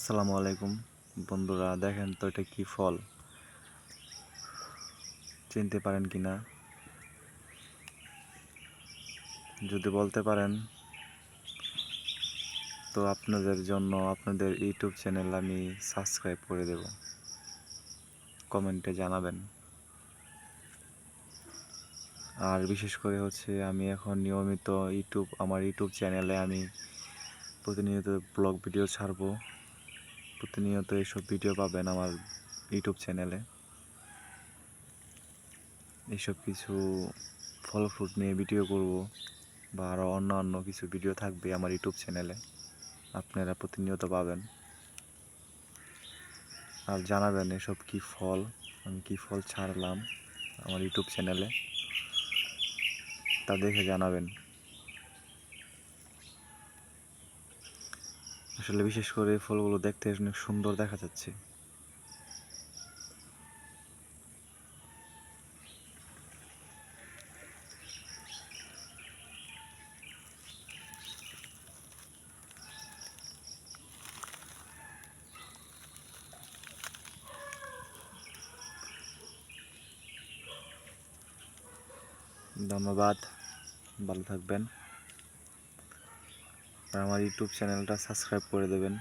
আসসালামু আলাইকুম বন্ধুরা, দেখেন তো এটা কি ফল, চিনতে পারেন কি না? যদি বলতে পারেন তো আপনাদের জন্য আপনাদের ইউটিউব চ্যানেল আমি সাবস্ক্রাইব করে দেব। কমেন্টে জানাবেন। আর বিশেষ করে আমি এখন নিয়মিত আমার ইউটিউব চ্যানেলে আমি প্রতিনিয়ত ব্লগ ভিডিও ছাড়বো। প্রতিনিয়ত এইসব ভিডিও পাবেন আমার ইউটিউব চ্যানেলে। এইসব কিছু ফল ফ্রুট নিয়ে ভিডিও করব বা আরও অন্য কিছু ভিডিও থাকবে আমার ইউটিউব চ্যানেলে, আপনারা প্রতিনিয়ত পাবেন। আর জানাবেন এসব কি ফল, আমি কি ফল ছাড়লাম আমার ইউটিউব চ্যানেলে, তা দেখে জানাবেন। আসলে বিশেষ করে এই ফলগুলো দেখতে অনেক সুন্দর দেখা যাচ্ছে। ধন্যবাদ, ভালো থাকবেন। আর আমার ইউটিউব চ্যানেলটা সাবস্ক্রাইব করে দেবেন।